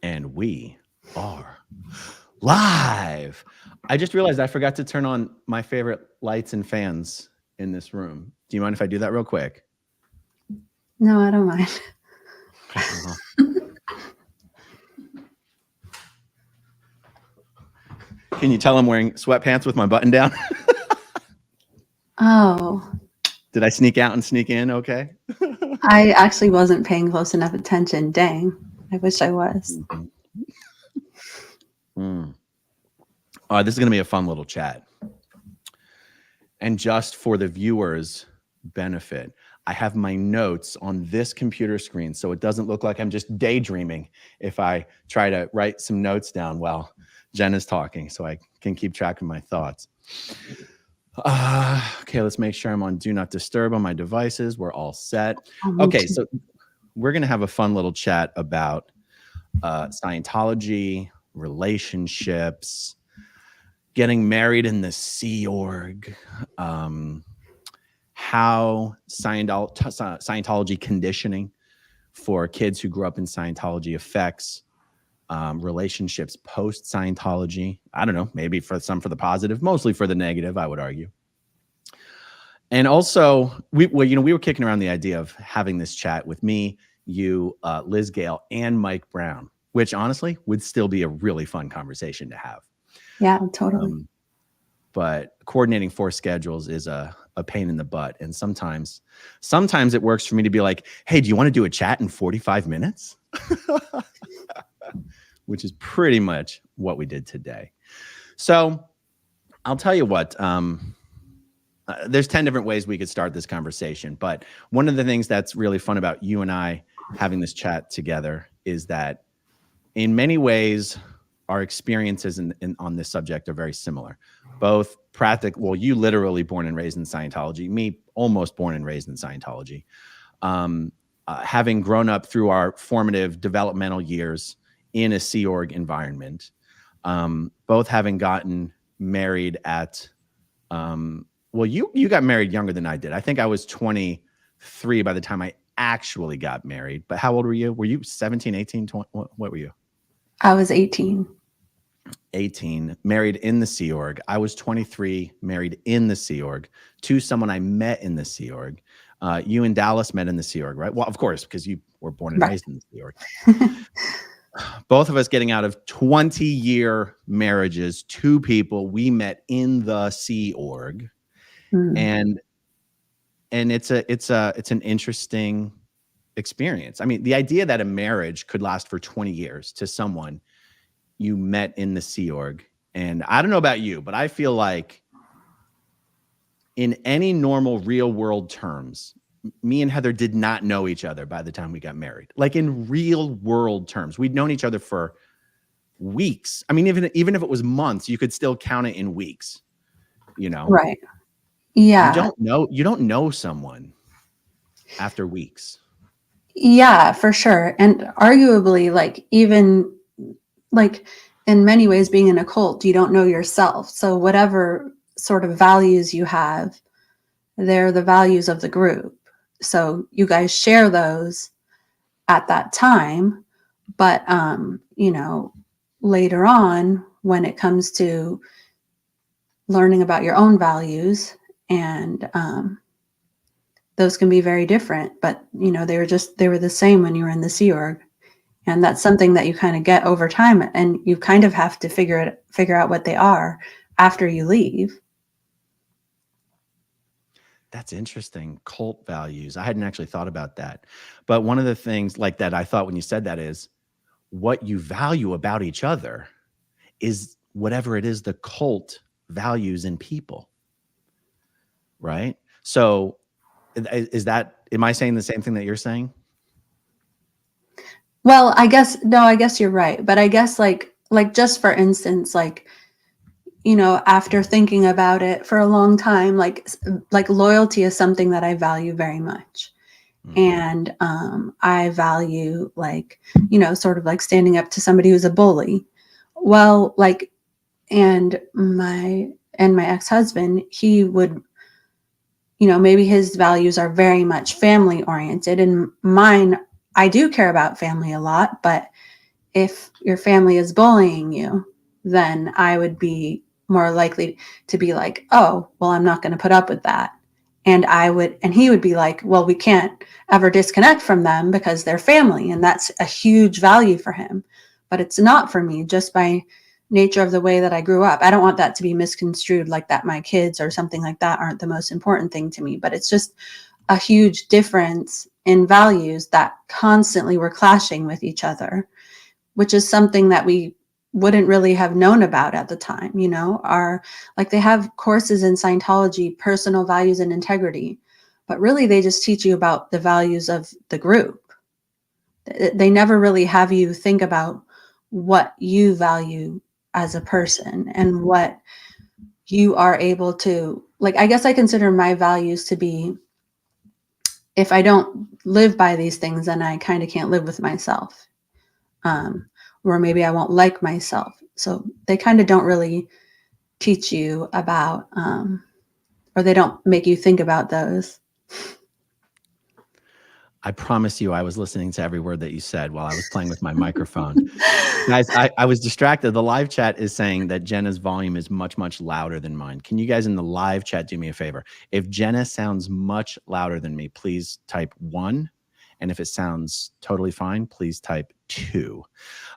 And we are live. I just realized I forgot to turn on my favorite lights and fans in this room. Do you mind if I do that real quick? No, I don't mind. Can you tell I'm wearing sweatpants with my button down? Oh. Did I sneak out and sneak in? Okay. I actually wasn't paying close enough attention. Dang. I wish I was. This is going to be a fun little chat. And just for the viewers' benefit, I have my notes on this computer screen so it doesn't look like I'm just daydreaming if I try to write some notes down while Jen is talking so I can keep track of my thoughts. Okay, let's make sure I'm on Do Not Disturb on my devices. We're all set. Okay, so we're going to have a fun little chat about Scientology, relationships, getting married in the Sea Org, how Scientology conditioning for kids who grew up in Scientology affects relationships post-Scientology. I don't know, maybe for some for the positive, mostly for the negative, I would argue. And also, we were kicking around the idea of having this chat with me, you, Liz Gale, and Mike Brown, which honestly would still be a really fun conversation to have. Yeah, totally. But coordinating 4 schedules is a pain in the butt. And sometimes it works for me to be like, hey, do you want to do a chat in 45 minutes? Which is pretty much what we did today. So I'll tell you what, there's 10 different ways we could start this conversation. But one of the things that's really fun about you and I having this chat together is that in many ways, our experiences on this subject are very similar. Both practical, well, you literally born and raised in Scientology, me almost born and raised in Scientology. Having grown up through our formative developmental years in a Sea Org environment, both having gotten married at, well, you got married younger than I did. I think I was 23 by the time I actually got married. But how old were you? Were you 17, 18, 20? What were you? I was 18. 18, married in the Sea Org. I was 23, married in the Sea Org to someone I met in the Sea Org. You and Dallas met in the Sea Org, right? Well, of course, because you were born and raised in the Sea Org. Both of us getting out of 20-year marriages, 2 people we met in the Sea Org. And it's an interesting experience. I mean, the idea that a marriage could last for 20 years to someone you met in the Sea Org. And I don't know about you, but I feel like in any normal real world terms, me and Heather did not know each other by the time we got married. Like in real world terms, we'd known each other for weeks. I mean, even if it was months, you could still count it in weeks, you know? Right. Yeah. You don't know someone after weeks. Yeah, for sure. And arguably, like, even like in many ways, being in a cult, you don't know yourself. So whatever sort of values you have, they're the values of the group. So you guys share those at that time. But, later on, when it comes to learning about your own values, and those can be very different. But, they were the same when you were in the Sea Org. And that's something that you kind of get over time, and you kind of have to figure out what they are after you leave. That's interesting. Cult values. I hadn't actually thought about that. But one of the things like that I thought when you said that is what you value about each other is whatever it is the cult values in people. Right? So am I saying the same thing that you're saying? Well, I guess you're right. But I guess like just for instance, after thinking about it for a long time, like loyalty is something that I value very much. And I value sort of like standing up to somebody who's a bully. Well, and my ex-husband, he would, maybe his values are very much family oriented, and mine, I do care about family a lot, but if your family is bullying you, then I would be more likely to be like, oh, well, I'm not going to put up with that. And he would be like, well, we can't ever disconnect from them because they're family. And that's a huge value for him. But it's not for me, just by nature of the way that I grew up. I don't want that to be misconstrued like that my kids or something like that aren't the most important thing to me. But it's just a huge difference in values that constantly were clashing with each other, which is something that we wouldn't really have known about at the time. Like they have courses in Scientology, personal values and integrity, but really they just teach you about the values of the group. They never really have you think about what you value as a person and what you are able to, like, I guess I consider my values to be, if I don't live by these things, then I kind of can't live with myself. Or maybe I won't like myself. So they kind of don't really teach you about, or they don't make you think about those. I promise you, I was listening to every word that you said while I was playing with my microphone. Guys, I was distracted. The live chat is saying that Jenna's volume is much, much louder than mine. Can you guys in the live chat do me a favor? If Jenna sounds much louder than me, please type 1. And if it sounds totally fine, please type 2.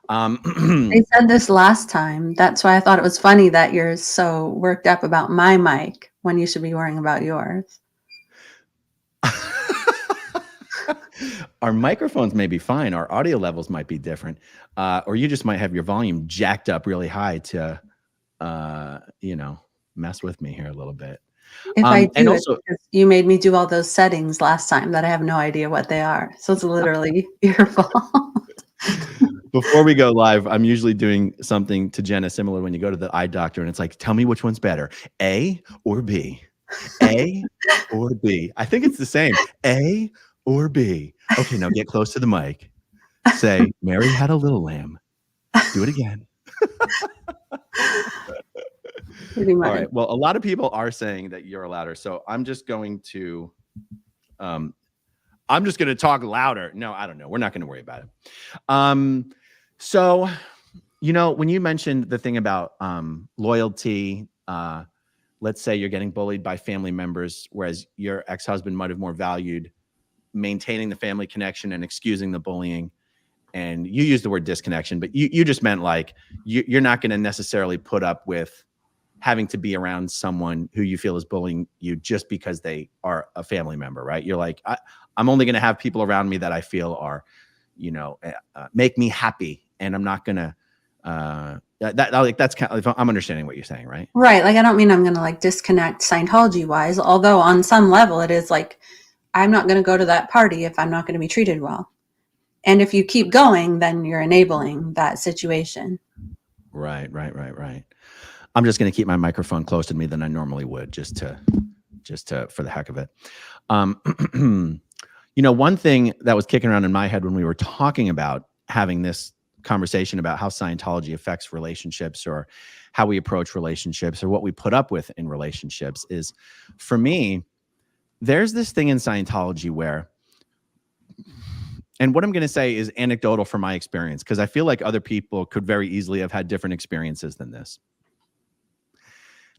They said this last time. That's why I thought it was funny that you're so worked up about my mic when you should be worrying about yours. Our microphones may be fine. Our audio levels might be different. Or you just might have your volume jacked up really high to, mess with me here a little bit. If I do, and also, you made me do all those settings last time that I have no idea what they are. So it's literally your fault. Before we go live, I'm usually doing something to Jenna similar when you go to the eye doctor and it's like, tell me which one's better, A or B? A or B? I think it's the same. A or B? Okay, now get close to the mic. Say, Mary had a little lamb. Do it again. Pretty much. All right. Well, a lot of people are saying that you're louder. So I'm just going to talk louder. No, I don't know. We're not going to worry about it. So, when you mentioned the thing about loyalty, let's say you're getting bullied by family members, whereas your ex-husband might have more valued maintaining the family connection and excusing the bullying. And you used the word disconnection, but you just meant like you're not going to necessarily put up with having to be around someone who you feel is bullying you just because they are a family member, right? You're like, I'm only going to have people around me that I feel are, make me happy. And I'm not going to, that's kind of, I'm understanding what you're saying, right? Right. Like, I don't mean I'm going to like disconnect Scientology wise, although on some level it is like, I'm not going to go to that party if I'm not going to be treated well. And if you keep going, then you're enabling that situation. Right. I'm just going to keep my microphone closer to me than I normally would, just to for the heck of it. One thing that was kicking around in my head when we were talking about having this conversation about how Scientology affects relationships or how we approach relationships or what we put up with in relationships is, for me, there's this thing in Scientology where, and what I'm going to say is anecdotal from my experience, because I feel like other people could very easily have had different experiences than this.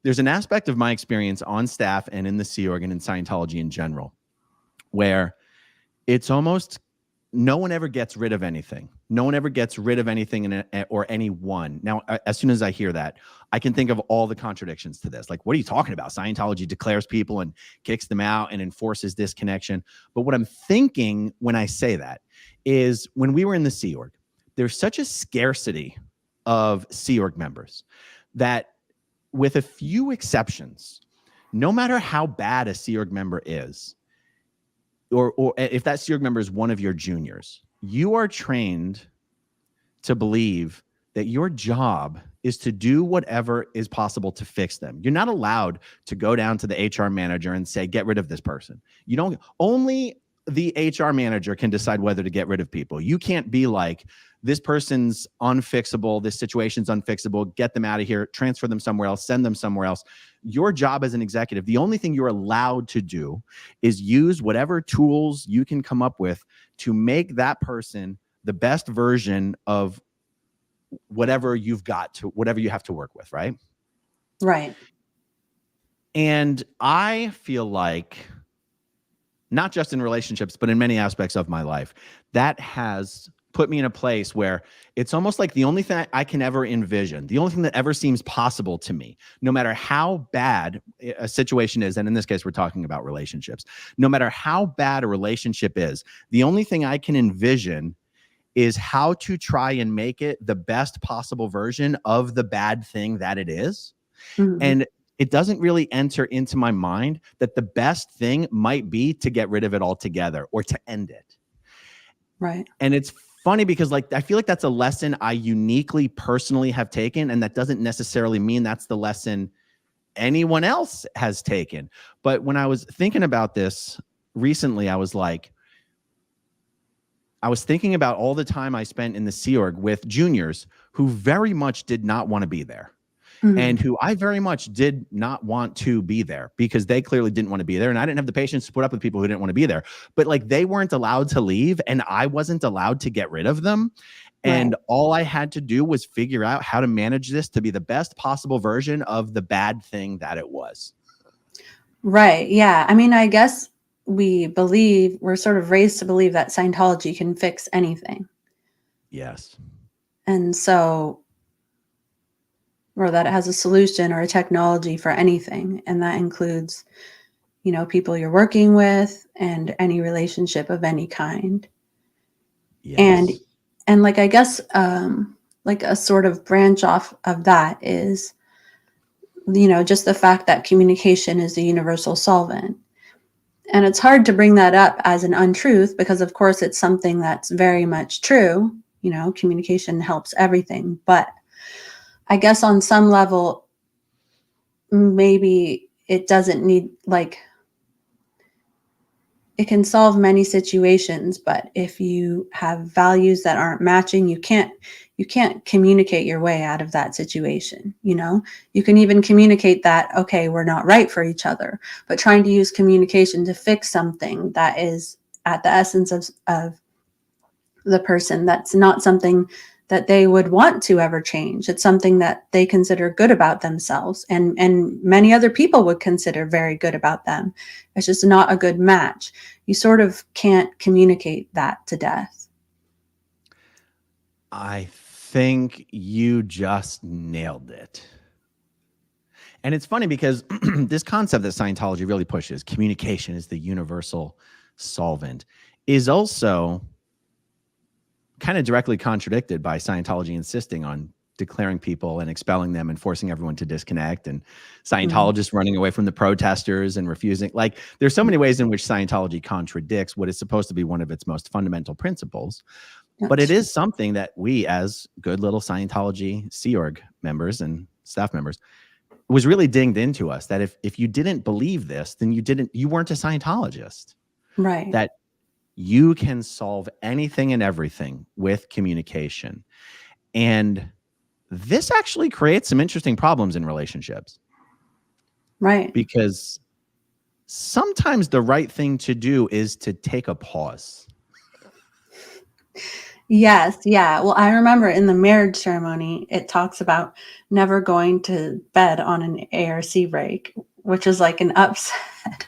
There's an aspect of my experience on staff and in the Sea Org and in Scientology in general, where it's almost no one ever gets rid of anything. No one ever gets rid of anything or anyone. Now, as soon as I hear that, I can think of all the contradictions to this. Like, what are you talking about? Scientology declares people and kicks them out and enforces disconnection. But what I'm thinking when I say that is, when we were in the Sea Org, there's such a scarcity of Sea Org members that, with a few exceptions, no matter how bad a Sea Org member is, or if that Sea Org member is one of your juniors, you are trained to believe that your job is to do whatever is possible to fix them. You're not allowed to go down to the HR manager and say, get rid of this person. You don't, only the HR manager can decide whether to get rid of people. You can't be like, this person's unfixable, this situation's unfixable, get them out of here, transfer them somewhere else, send them somewhere else. Your job as an executive, the only thing you're allowed to do is use whatever tools you can come up with to make that person the best version of whatever you have to work with, right? Right. And I feel like, not just in relationships, but in many aspects of my life, that has put me in a place where it's almost like the only thing I can ever envision, the only thing that ever seems possible to me, no matter how bad a situation is, and in this case, we're talking about relationships, no matter how bad a relationship is, the only thing I can envision is how to try and make it the best possible version of the bad thing that it is. Mm-hmm. And it doesn't really enter into my mind that the best thing might be to get rid of it altogether or to end it. Right. And it's funny because like, I feel like that's a lesson I uniquely personally have taken. And that doesn't necessarily mean that's the lesson anyone else has taken. But when I was thinking about this recently, I was thinking about all the time I spent in the Sea Org with juniors who very much did not want to be there. Mm-hmm. And who I very much did not want to be there because they clearly didn't want to be there. And I didn't have the patience to put up with people who didn't want to be there. But like, they weren't allowed to leave and I wasn't allowed to get rid of them. And Right. all I had to do was figure out how to manage this to be the best possible version of the bad thing that it was. Right. Yeah. I mean, I guess we're sort of raised to believe that Scientology can fix anything. Yes. And so, or that it has a solution or a technology for anything. And that includes, people you're working with and any relationship of any kind. Yes. And like, I guess, like a sort of branch off of that is, just the fact that communication is the universal solvent. And it's hard to bring that up as an untruth because, of course, it's something that's very much true. Communication helps everything. But I guess on some level, maybe it doesn't need, like, it can solve many situations, but if you have values that aren't matching, you can't communicate your way out of that situation. You can even communicate that, okay, we're not right for each other, but trying to use communication to fix something that is at the essence of the person, that's not something that they would want to ever change. It's something that they consider good about themselves and many other people would consider very good about them. It's just not a good match. You sort of can't communicate that to death. I think you just nailed it. And it's funny because this concept that Scientology really pushes, communication is the universal solvent, is also kind of directly contradicted by Scientology insisting on declaring people and expelling them and forcing everyone to disconnect, and Scientologists running away from the protesters and refusing. Like, there's so many ways in which Scientology contradicts what is supposed to be one of its most fundamental principles. But it is something that we, as good little Scientology Sea Org members and staff members, was really dinged into us that if you didn't believe this, then you weren't a Scientologist. Right. That you can solve anything and everything with communication. And this actually creates some interesting problems in relationships. Right. Because sometimes the right thing to do is to take a pause. Yes. Yeah. Well, I remember in the marriage ceremony, it talks about never going to bed on an ARC break, which is like an upset.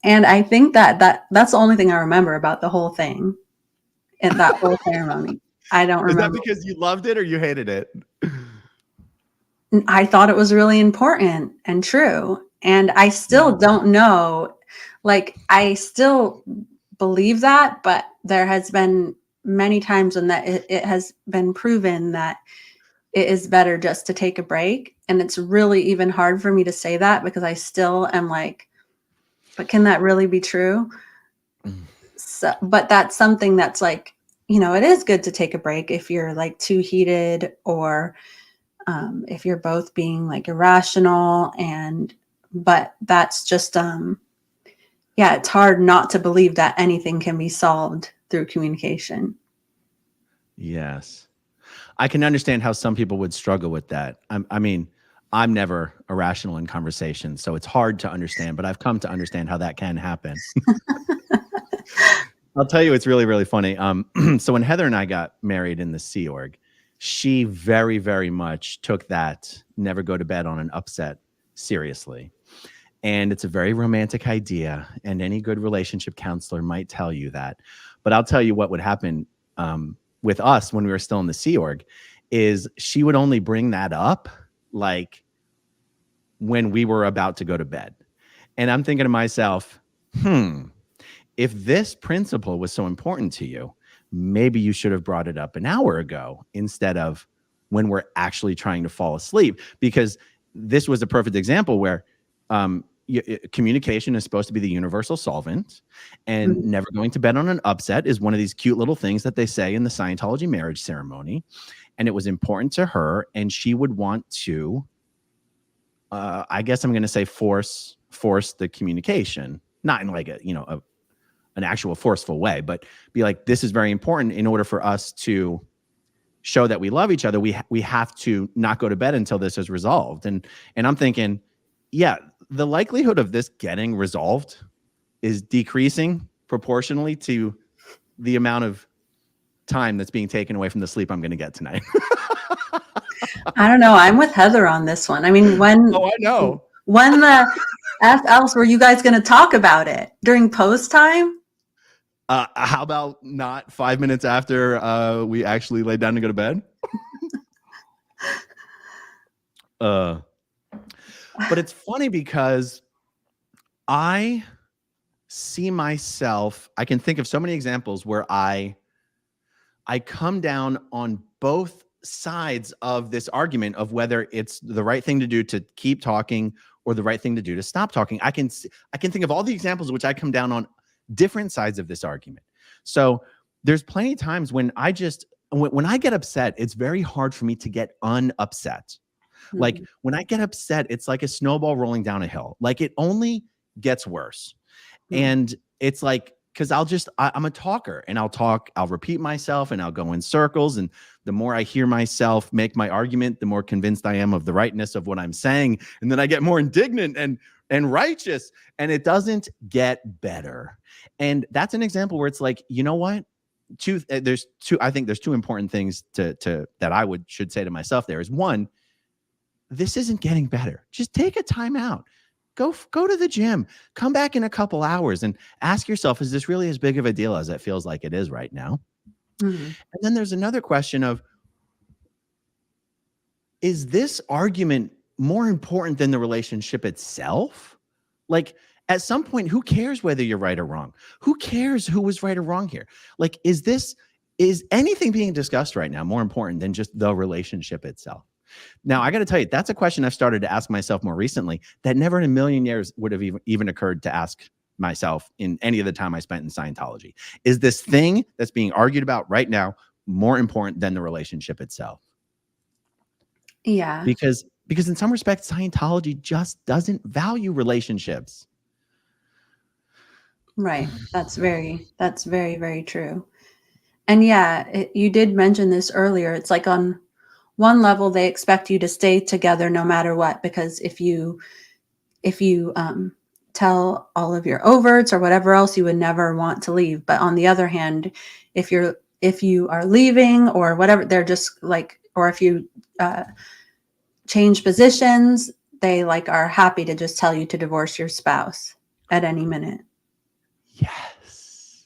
And I think that's the only thing I remember about the whole thing and that whole ceremony. I don't remember. Is that because you loved it or you hated it? I thought it was really important and true. And I still don't know. Like, I still believe that, but there has been many times when that it has been proven that it is better just to take a break. And it's really even hard for me to say that because I still am like, but can that really be true? So, but that's something that's like, it is good to take a break if you're like too heated or if you're both being like irrational. But that's just, it's hard not to believe that anything can be solved through communication. Yes. I can understand how some people would struggle with that. I mean, I'm never irrational in conversation, so it's hard to understand, but I've come to understand how that can happen. I'll tell you, it's really, really funny. So when Heather and I got married in the Sea Org, she very, very much took that never go to bed on an upset seriously. And it's a very romantic idea, and any good relationship counselor might tell you that. But I'll tell you what would happen with us when we were still in the Sea Org is she would only bring that up like when we were about to go to bed. And I'm thinking to myself, if this principle was so important to you, maybe you should have brought it up an hour ago instead of when we're actually trying to fall asleep. Because this was a perfect example where communication is supposed to be the universal solvent, and never going to bed on an upset is one of these cute little things that they say in the Scientology marriage ceremony. And it was important to her, and she would want to, I guess I'm going to say force the communication, not in like an actual forceful way, but be like, this is very important in order for us to show that we love each other. We have to not go to bed until this is resolved. And I'm thinking, yeah, the likelihood of this getting resolved is decreasing proportionally to the amount of time that's being taken away from the sleep I'm going to get tonight. I don't know. I'm with Heather on this one. I mean, when I know. When the F else were you guys going to talk about it? During post time? How about not 5 minutes after we actually lay down to go to bed? But it's funny because I see myself, I can think of so many examples where I come down on both sides of this argument of whether it's the right thing to do to keep talking or the right thing to do to stop talking. I can think of all the examples which I come down on different sides of this argument. So there's plenty of times when when I get upset, it's very hard for me to get unupset. Like when I get upset, it's like a snowball rolling down a hill. Like it only gets worse. And it's like, because I'm a talker, and I'll repeat myself, and I'll go in circles. And the more I hear myself make my argument, the more convinced I am of the rightness of what I'm saying. And then I get more indignant and righteous, and it doesn't get better. And that's an example where it's like, you know what? I think there's two important things that I should say to myself. There is one, this isn't getting better. Just take a time out. Go to the gym, come back in a couple hours and ask yourself, is this really as big of a deal as it feels like it is right now? And then there's another question of, is this argument more important than the relationship itself? Like at some point, who cares whether you're right or wrong? Who cares who was right or wrong here? Like, is anything being discussed right now more important than just the relationship itself? Now, I got to tell you, that's a question I've started to ask myself more recently that never in a million years would have even occurred to ask myself in any of the time I spent in Scientology. Is this thing that's being argued about right now more important than the relationship itself? Yeah. Because in some respects, Scientology just doesn't value relationships. Right. That's very, very true. And yeah, you did mention this earlier. It's like on one level, they expect you to stay together no matter what, because if you tell all of your overts or whatever else, you would never want to leave. But on the other hand, if you are leaving or whatever, they're just like, or if you change positions, they like are happy to just tell you to divorce your spouse at any minute. Yes.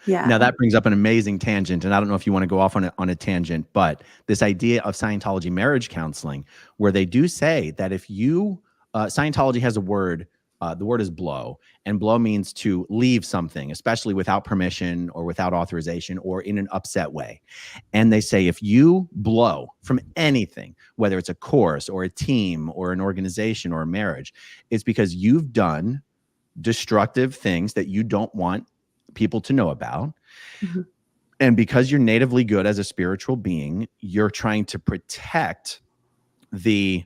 Yeah. Now that brings up an amazing tangent, and I don't know if you want to go off on a tangent, but this idea of Scientology marriage counseling, where they do say that if you, Scientology has a word, the word is blow, and blow means to leave something, especially without permission or without authorization or in an upset way. And they say if you blow from anything, whether it's a course or a team or an organization or a marriage, it's because you've done destructive things that you don't want people to know about. And because you're natively good as a spiritual being, you're trying to protect the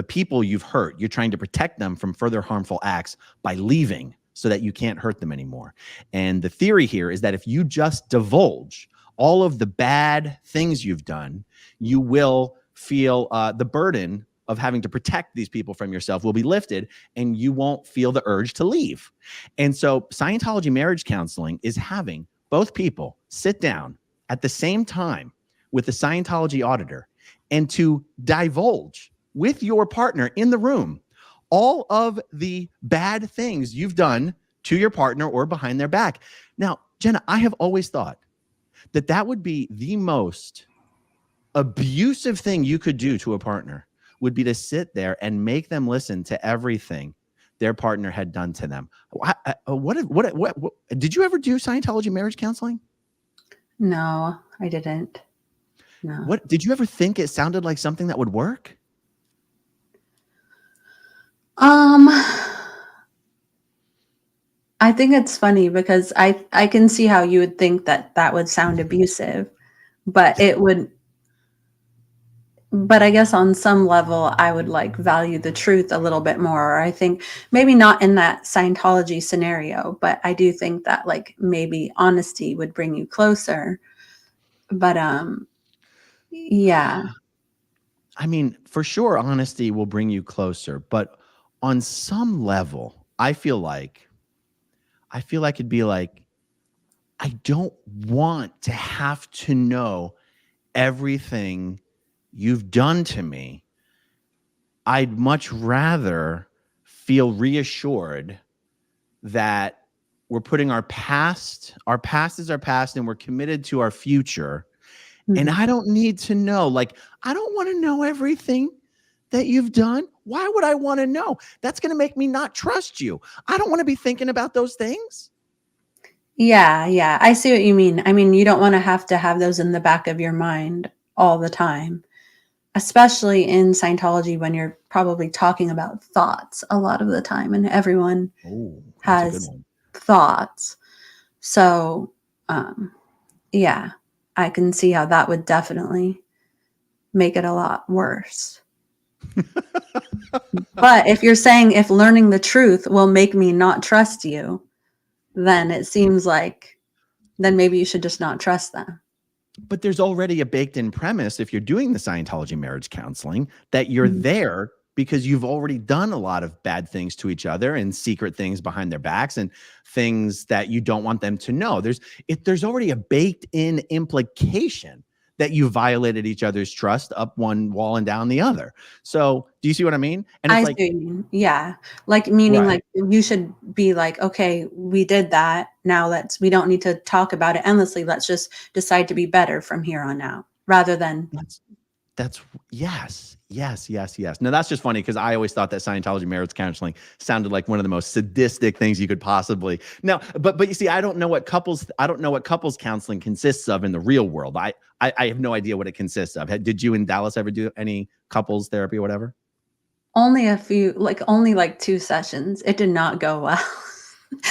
people you've hurt. You're trying to protect them from further harmful acts by leaving so that you can't hurt them anymore. And the theory here is that if you just divulge all of the bad things you've done, you will feel the burden of having to protect these people from yourself will be lifted, and you won't feel the urge to leave. And so Scientology marriage counseling is having both people sit down at the same time with the Scientology auditor and to divulge with your partner in the room all of the bad things you've done to your partner or behind their back. Now, Jenna, I have always thought that that would be the most abusive thing you could do to a partner, would be to sit there and make them listen to everything their partner had done to them. What did you ever do Scientology marriage counseling? No, I didn't. No. What did you ever think it sounded like something that would work? I think it's funny because I can see how you would think that that would sound abusive, but it would. But I guess on some level, I would like value the truth a little bit more. I think maybe not in that Scientology scenario, but I do think that like maybe honesty would bring you closer. But yeah. I mean, for sure, honesty will bring you closer, but on some level, I feel like it'd be like, I don't want to have to know everything you've done to me. I'd much rather feel reassured that we're putting our past is our past, and we're committed to our future. And Mhm. I don't need to know, like, I don't want to know everything that you've done. Why would I want to know? That's going to make me not trust you. I don't want to be thinking about those things. Yeah, I see what you mean. I mean, you don't want to have those in the back of your mind all the time, especially in Scientology when you're probably talking about thoughts a lot of the time, and everyone Oh, that's a good has one. thoughts. So, yeah, I can see how that would definitely make it a lot worse. But if you're saying if learning the truth will make me not trust you, then it seems like then maybe you should just not trust them. But there's already a baked in premise, if you're doing the Scientology marriage counseling, that you're Mhm. there because you've already done a lot of bad things to each other and secret things behind their backs and things that you don't want them to know. There's already a baked in implication that you violated each other's trust up one wall and down the other. So do you see what I mean? And it's I see like, what you mean. Yeah. Like meaning right. like you should be like, okay, we did that. Now we don't need to talk about it endlessly. Let's just decide to be better from here on out rather than That's yes. Now that's just funny because I always thought that Scientology marriage counseling sounded like one of the most sadistic things you could possibly. Now, but you see, I don't know what couples counseling consists of in the real world. I have no idea what it consists of. Did you in Dallas ever do any couples therapy or whatever? only a few, like only like 2 sessions. It did not go well.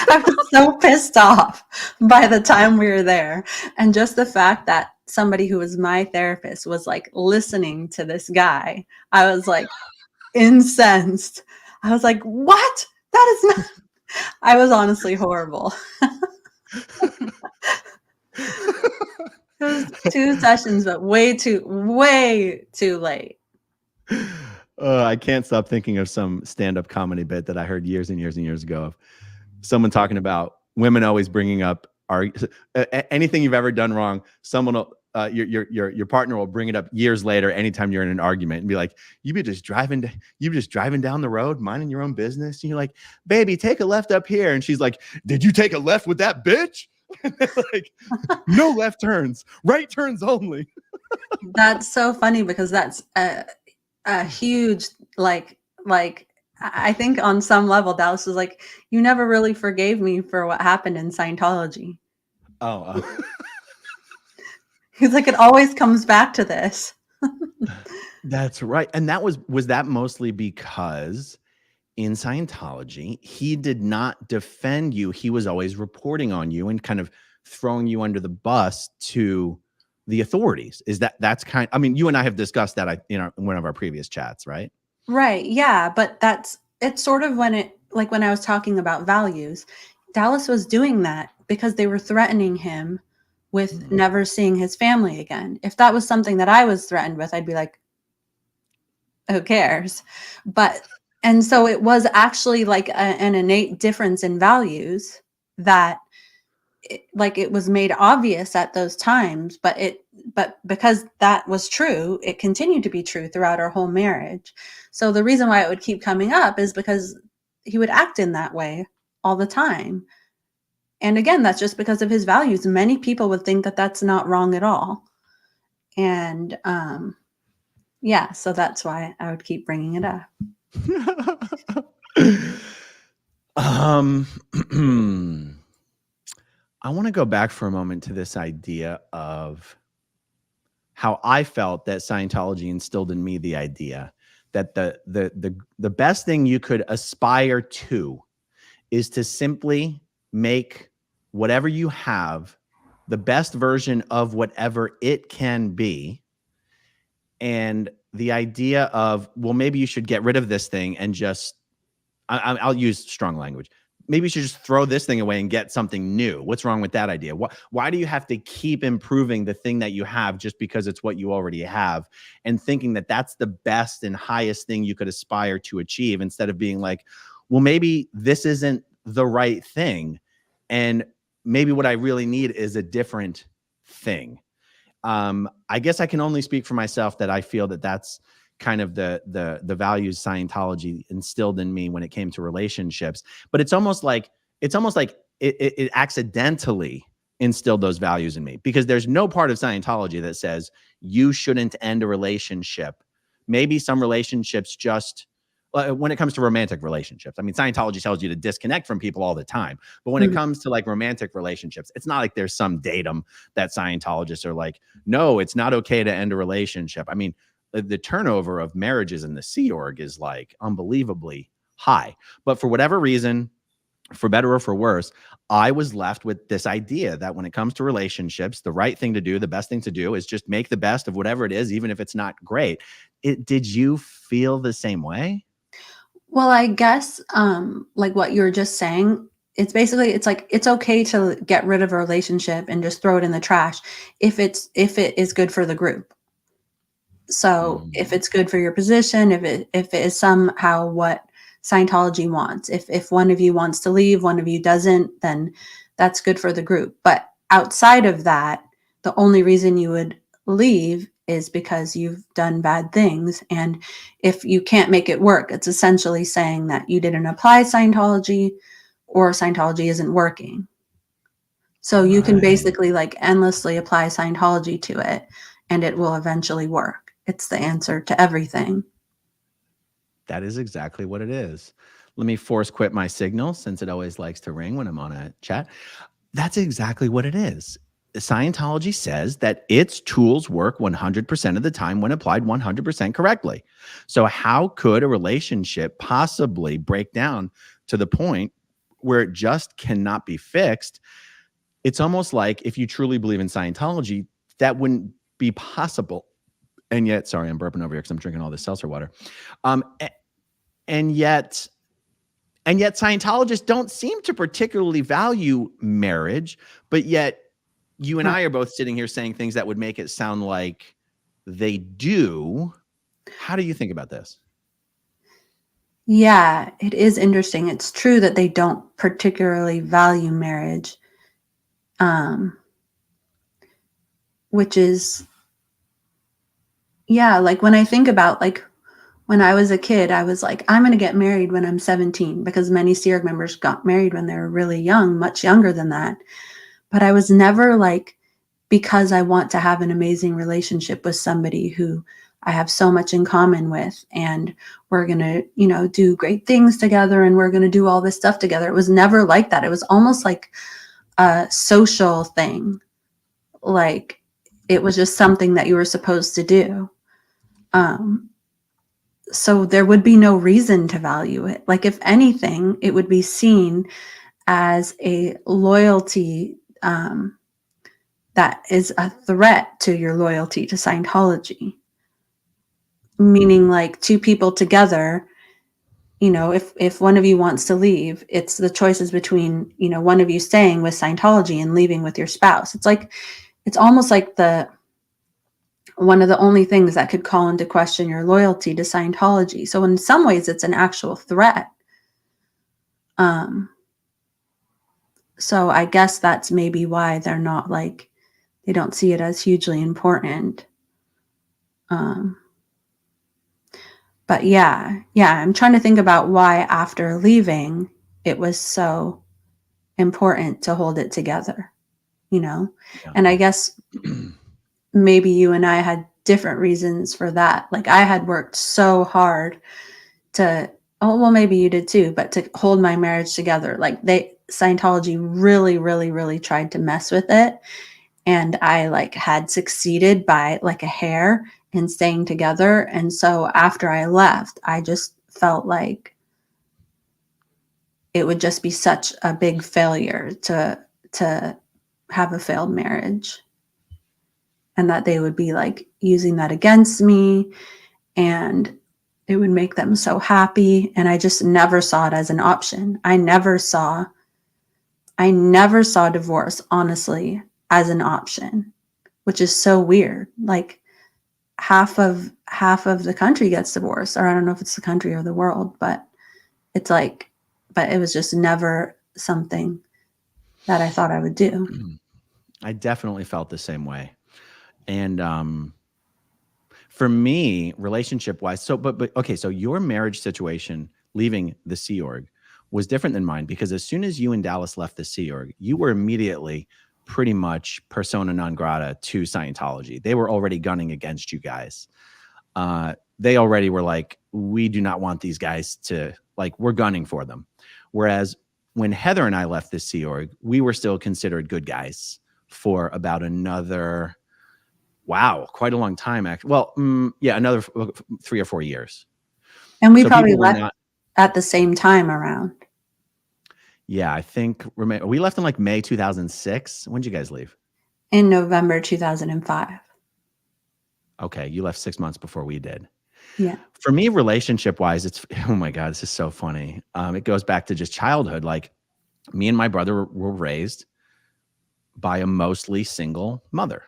I was so pissed off by the time we were there. And just the fact that somebody who was my therapist was like listening to this guy, I was like incensed. I was like, what? That is not, I was honestly horrible. It was 2 sessions, but way too late. I can't stop thinking of some stand-up comedy bit that I heard years and years and years ago of someone talking about women always bringing up anything you've ever done wrong. Someone will, your partner will bring it up years later anytime you're in an argument and be like, you be just driving down the road minding your own business, and you're like, baby, take a left up here, and she's like, did you take a left with that bitch? Like, no left turns, right turns only. That's so funny because that's a huge I think on some level Dallas was like, you never really forgave me for what happened in Scientology. Oh, He's like, it always comes back to this. that's right. And that was that mostly because in Scientology, he did not defend you. He was always reporting on you and kind of throwing you under the bus to the authorities. That's kind, I mean, you and I have discussed that in one of our previous chats, right? Right. Yeah. But it's sort of when I was talking about values, Dallas was doing that because they were threatening him with never seeing his family again. If that was something that I was threatened with, I'd be like, who cares? And so it was actually like an innate difference in values that like it was made obvious at those times, but because that was true, it continued to be true throughout our whole marriage. So the reason why it would keep coming up is because he would act in that way all the time. And again, that's just because of his values. Many people would think that that's not wrong at all. And yeah, so that's why I would keep bringing it up. I want to go back for a moment to this idea of how I felt that Scientology instilled in me the idea that the best thing you could aspire to is to simply make whatever you have the best version of whatever it can be. And the idea of, well, maybe you should get rid of this thing and just, I'll use strong language. Maybe you should just throw this thing away and get something new. What's wrong with that idea? Why do you have to keep improving the thing that you have just because it's what you already have, and thinking that that's the best and highest thing you could aspire to achieve, instead of being like, well, maybe this isn't the right thing, and maybe what I really need is a different thing. I guess I can only speak for myself, that I feel that that's kind of the values Scientology instilled in me when it came to relationships. But it's almost like it accidentally instilled those values in me, because there's no part of Scientology that says you shouldn't end a relationship. Maybe some relationships just, when it comes to romantic relationships, I mean, Scientology tells you to disconnect from people all the time. But when it comes to like romantic relationships, it's not like there's some datum that Scientologists are like, no, it's not okay to end a relationship. I mean, the turnover of marriages in the Sea Org is like unbelievably high. But for whatever reason, for better or for worse, I was left with this idea that when it comes to relationships, the right thing to do, the best thing to do, is just make the best of whatever it is, even if it's not great. Did you feel the same way? Well, I guess like what you were just saying, it's basically, it's like it's okay to get rid of a relationship and just throw it in the trash if it is good for the group. So if it's good for your position, if it is somehow what Scientology wants, if one of you wants to leave, one of you doesn't, then that's good for the group. But outside of that, the only reason you would leave is because you've done bad things. And if you can't make it work, it's essentially saying that you didn't apply Scientology, or Scientology isn't working. So you can basically like endlessly apply Scientology to it, and it will eventually work. It's the answer to everything. That is exactly what it is. Let me force quit my signal, since it always likes to ring when I'm on a chat. That's exactly what it is. Scientology says that its tools work 100% of the time when applied 100% correctly. So how could a relationship possibly break down to the point where it just cannot be fixed? It's almost like, if you truly believe in Scientology, that wouldn't be possible. And yet, sorry, I'm burping over here because I'm drinking all this seltzer water. And yet Scientologists don't seem to particularly value marriage, but yet you and I are both sitting here saying things that would make it sound like they do. How do you think about this? Yeah, it is interesting. It's true that they don't particularly value marriage, which is, yeah, like when I think about like when I was a kid, I was like, I'm going to get married when I'm 17, because many Sea Org members got married when they were really young, much younger than that. But I was never like, because I want to have an amazing relationship with somebody who I have so much in common with, and we're going to, do great things together, and we're going to do all this stuff together. It was never like that. It was almost like a social thing. Like it was just something that you were supposed to do. So there would be no reason to value it. Like if anything, it would be seen as a loyalty that is a threat to your loyalty to Scientology. Meaning like two people together, if one of you wants to leave, it's the choices between, one of you staying with Scientology and leaving with your spouse. It's almost like one of the only things that could call into question your loyalty to Scientology. So in some ways, it's an actual threat. so I guess that's maybe why they're not like, they don't see it as hugely important. But yeah, I'm trying to think about why after leaving it was so important to hold it together, you know? Yeah. And I guess maybe you and I had different reasons for that. Like I had worked so hard to, oh, well, maybe you did too, but to hold my marriage together. Like Scientology really, really, really tried to mess with it. And I like had succeeded by like a hair in staying together. And so after I left, I just felt like it would just be such a big failure to have a failed marriage, and that they would be like using that against me, and it would make them so happy. And I just never saw it as an option. I never saw divorce, honestly, as an option, which is so weird. Like half of the country gets divorced, or I don't know if it's the country or the world, but it's like, but it was just never something that I thought I would do. I definitely felt the same way. And for me, relationship wise, so but okay, so your marriage situation leaving the Sea Org was different than mine, because as soon as you and Dallas left the Sea Org, you were immediately pretty much persona non grata to Scientology. They were already gunning against you guys. They already were like, we do not want these guys to, like, we're gunning for them. Whereas when Heather and I left the Sea Org, we were still considered good guys for about another, wow, quite a long time, actually. Well, yeah, another 3 or 4 years. And we So probably people were left not, at the same time around. yeah, I think we left in like May 2006. When did you guys leave? In November 2005. Okay, you left 6 months before we did. Yeah. For me, relationship wise, it's, oh my God, this is so funny. It goes back to just childhood. Like, me and my brother were raised by a mostly single mother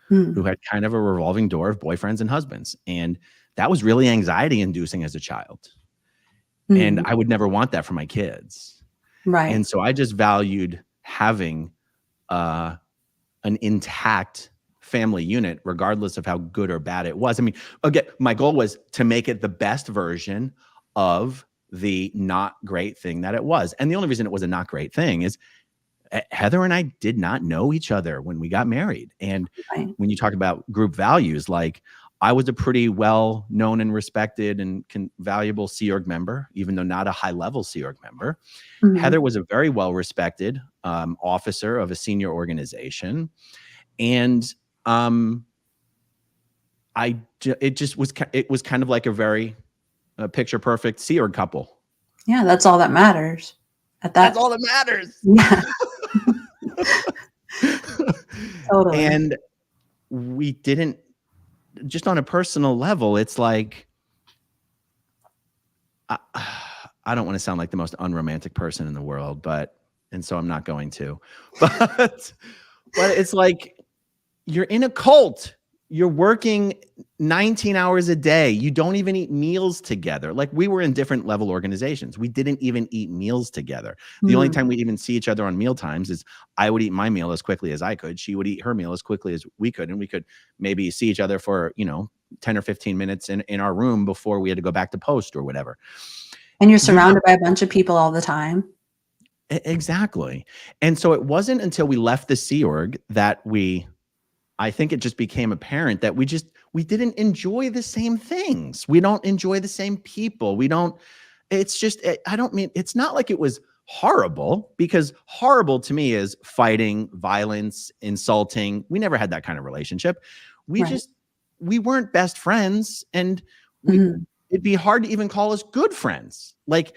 who had kind of a revolving door of boyfriends and husbands. And that was really anxiety inducing as a child. And I would never want that for my kids. Right. And so I just valued having an intact family unit, regardless of how good or bad it was. I mean, again, my goal was to make it the best version of the not great thing that it was. And the only reason it was a not great thing is Heather and I did not know each other when we got married. And when you talk about group values, like, I was a pretty well known and respected and valuable Sea Org member, even though not a high level Sea Org member. Heather was a very well respected officer of a senior organization. And it was kind of like a very picture perfect Sea Org couple. Yeah, that's all that matters. That's all that matters. Yeah. Totally. And we didn't, just on a personal level, it's like, I don't want to sound like the most unromantic person in the world, and so I'm not going to, but it's like, you're in a cult. You're working 19 hours a day. You don't even eat meals together. Like, we were in different level organizations. We didn't even eat meals together. The only time we even see each other on meal times is I would eat my meal as quickly as I could. She would eat her meal as quickly as we could. And we could maybe see each other for, 10 or 15 minutes in our room before we had to go back to post or whatever. And you're surrounded by a bunch of people all the time. Exactly. And so it wasn't until we left the Sea Org that I think it just became apparent that we didn't enjoy the same things. We don't enjoy the same people. It's not like it was horrible, because horrible to me is fighting, violence, insulting. We never had that kind of relationship. We weren't best friends, and it'd be hard to even call us good friends. Like,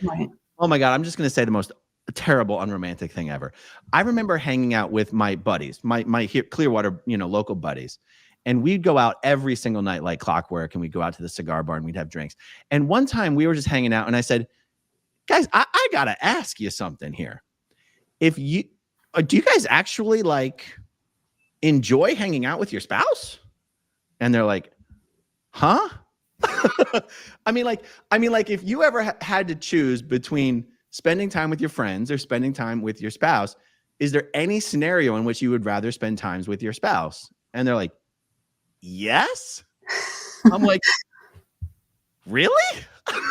oh my God, I'm just going to say the most terrible unromantic thing ever. I remember hanging out with my buddies, my Clearwater, local buddies, and we'd go out every single night like clockwork, and we'd go out to the cigar bar and we'd have drinks. And one time we were just hanging out, and I said, guys, I gotta ask you something here. Do you guys actually like enjoy hanging out with your spouse? And they're like, huh? I mean, if you ever had to choose between spending time with your friends or spending time with your spouse, is there any scenario in which you would rather spend times with your spouse? And they're like, yes. I'm like, really? Like,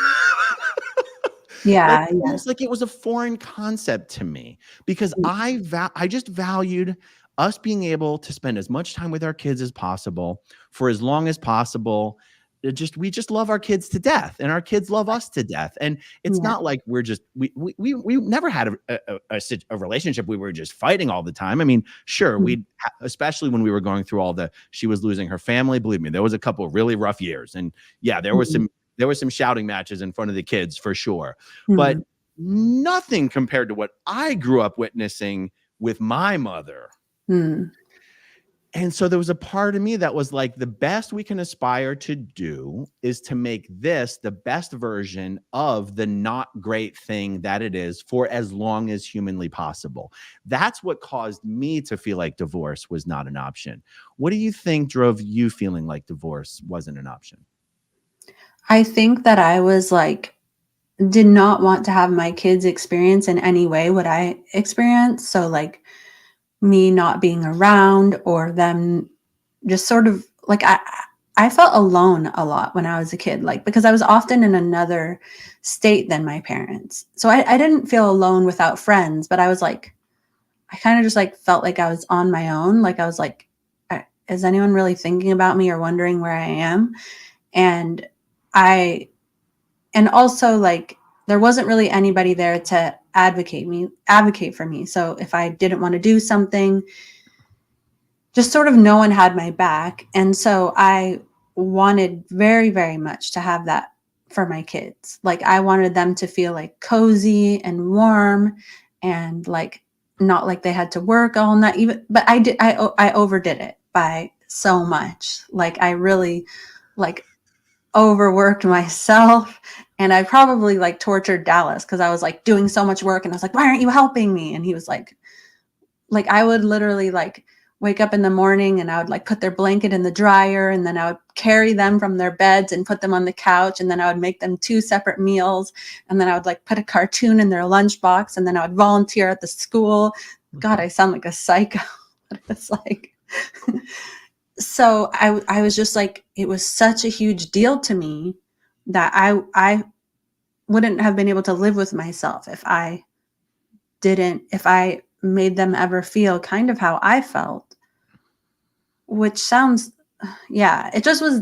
Yeah, yeah. almost like it was a foreign concept to me, because I just valued us being able to spend as much time with our kids as possible for as long as possible. We just love our kids to death, and our kids love us to death. And it's Yeah. not like we're just we never had a relationship we were just fighting all the time. I mean, sure, especially when we were going through she was losing her family. Believe me, there was a couple of really rough years, and yeah, there was some shouting matches in front of the kids for sure, but nothing compared to what I grew up witnessing with my mother. And so there was a part of me that was like, the best we can aspire to do is to make this the best version of the not great thing that it is for as long as humanly possible. That's what caused me to feel like divorce was not an option. What do you think drove you feeling like divorce wasn't an option? I think that I was like, did not want to have my kids experience in any way what I experienced. So like me not being around, or them just sort of like, I felt alone a lot when I was a kid, like because I was often in another state than my parents. So I didn't feel alone without friends, but I was like, I kind of just like felt like I was on my own. Like I was like, is anyone really thinking about me or wondering where I am? And and also like there wasn't really anybody there to advocate for me. So if I didn't want to do something, just sort of no one had my back. And so I wanted very, very much to have that for my kids. Like I wanted them to feel like cozy and warm, and like not like they had to work all night. But I overdid it by so much. Like I really like overworked myself, and I probably like tortured Dallas because I was like doing so much work, and I was like, why aren't you helping me? And he was like I would literally like wake up in the morning and I would like put their blanket in the dryer, and then I would carry them from their beds and put them on the couch, and then I would make them 2 separate meals, and then I would like put a cartoon in their lunchbox, and then I would volunteer at the school. God, I sound like a psycho. It's like so I was just like, it was such a huge deal to me that I wouldn't have been able to live with myself if I made them ever feel kind of how I felt, which sounds, yeah, it just was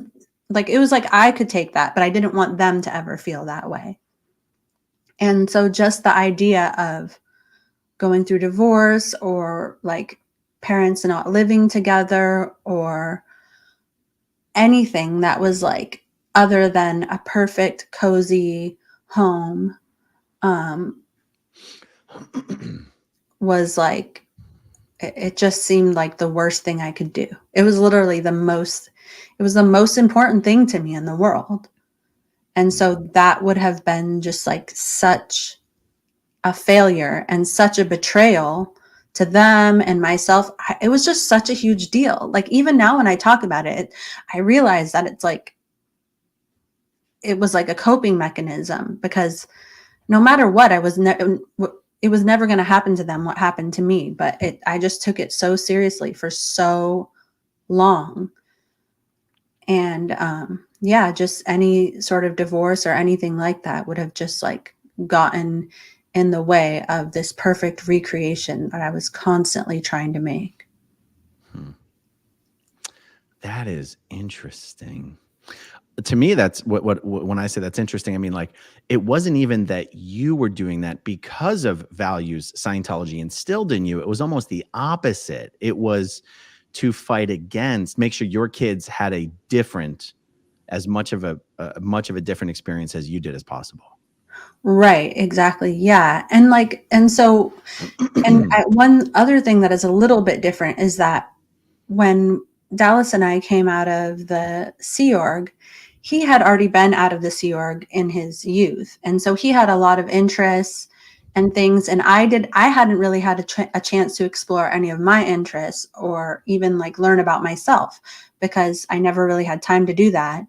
like, it was like I could take that, but I didn't want them to ever feel that way. And so just the idea of going through divorce, or like parents not living together, or anything that was like other than a perfect, cozy home, was like, it just seemed like the worst thing I could do. It was literally the most important thing to me in the world. And so that would have been just like such a failure and such a betrayal to them and myself. It was just such a huge deal. Like even now when I talk about it, I realize that it was like a coping mechanism, because no matter what, it was never going to happen to them what happened to me. But I just took it so seriously for so long. And yeah, just any sort of divorce or anything like that would have just like gotten in the way of this perfect recreation that I was constantly trying to make. That is interesting. To me, that's what when I say that's interesting, I mean, like, it wasn't even that you were doing that because of values Scientology instilled in you. It was almost the opposite. It was to fight against, make sure your kids had as much of a different experience as you did as possible. Right, exactly. Yeah. One other thing that is a little bit different is that when Dallas and I came out of the Sea Org, he had already been out of the Sea Org in his youth. And so he had a lot of interests and things. And I hadn't really had a chance to explore any of my interests, or even like learn about myself, because I never really had time to do that.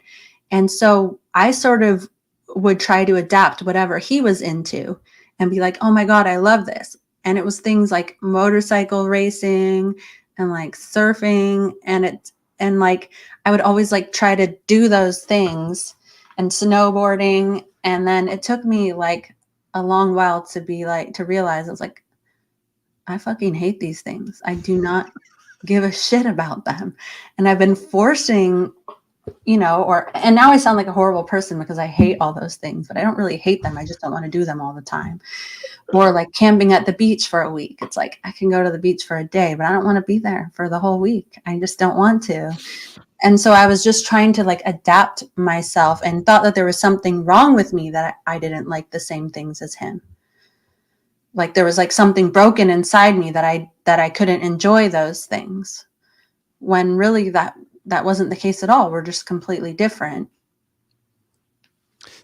And so I sort of would try to adapt whatever he was into and be like, oh my God, I love this. And it was things like motorcycle racing and like surfing, and like I would always like try to do those things, and snowboarding. And then it took me like a long while to be like, to realize I was like, I fucking hate these things. I do not give a shit about them. And I've been forcing, and now I sound like a horrible person because I hate all those things, but I don't really hate them. I just don't want to do them all the time. Or like camping at the beach for a week. It's like I can go to the beach for a day, but I don't want to be there for the whole week. I just don't want to. And so I was just trying to like adapt myself, and thought that there was something wrong with me, that I didn't like the same things as him. Like there was like something broken inside me that I couldn't enjoy those things, when really that wasn't the case at all. We're just completely different.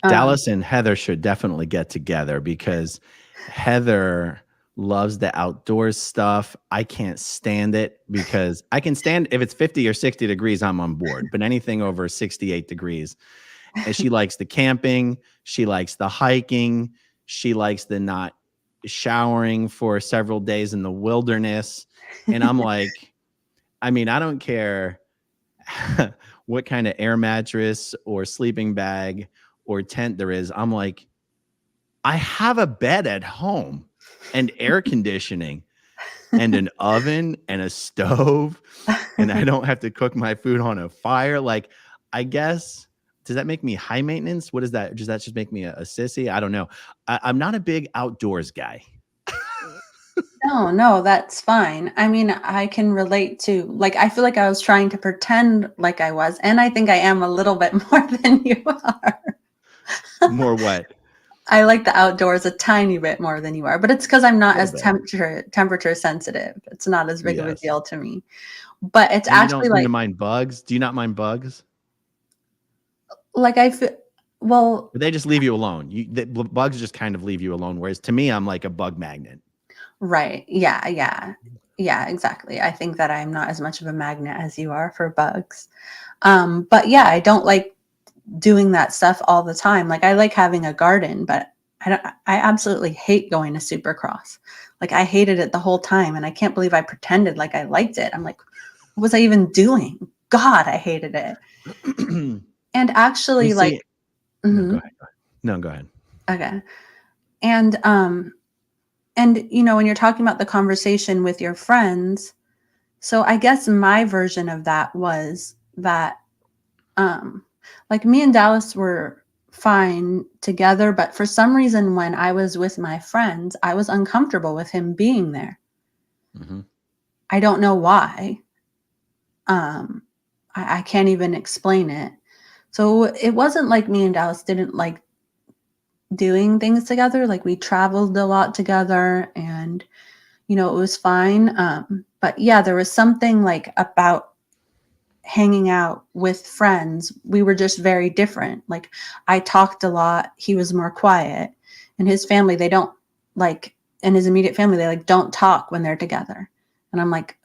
Dallas and Heather should definitely get together, because Heather loves the outdoors stuff. I can't stand it, because I can stand if it's 50 or 60 degrees, I'm on board. But anything over 68 degrees, and she likes the camping, she likes the hiking, she likes the not showering for several days in the wilderness. And I'm like, I mean, I don't care what kind of air mattress or sleeping bag or tent there is. I'm like, I have a bed at home and air conditioning and an oven and a stove, and I don't have to cook my food on a fire. Like, I guess, does that make me high maintenance? What is that? Does that just make me a sissy? I don't know. I'm not a big outdoors guy. No, that's fine. I mean, I can relate to, like, I feel like I was trying to pretend like I was, and I think I am a little bit more than you are. More what? I like the outdoors a tiny bit more than you are, but it's because I'm not as bit. temperature sensitive. It's not as big of a Yes. deal to me. But it's And you actually don't seem like, to mind bugs? Do you not mind bugs? I feel, well, Or they just leave you alone? The bugs just kind of leave you alone. Whereas to me, I'm like a bug magnet. right. Yeah, exactly. I think that I'm not as much of a magnet as you are for bugs. But yeah, I don't like doing that stuff all the time. Like I like having a garden, but I absolutely hate going to Supercross. Like I hated it the whole time, and I can't believe I pretended like I liked it. I'm like, what was I even doing? God, I hated it. And actually, like, no, go ahead. No, go ahead. okay. And when you're talking about the conversation with your friends, so I guess my version of that was that like me and Dallas were fine together, but for some reason when I was with my friends, I was uncomfortable with him being there. Mm-hmm. I don't know why. I can't even explain it. So it wasn't like me and Dallas didn't like doing things together. Like we traveled a lot together, and it was fine. But yeah, there was something like about hanging out with friends. We were just very different. Like I talked a lot, he was more quiet. And his family, they don't like, in his immediate family, they like don't talk when they're together. And I'm like,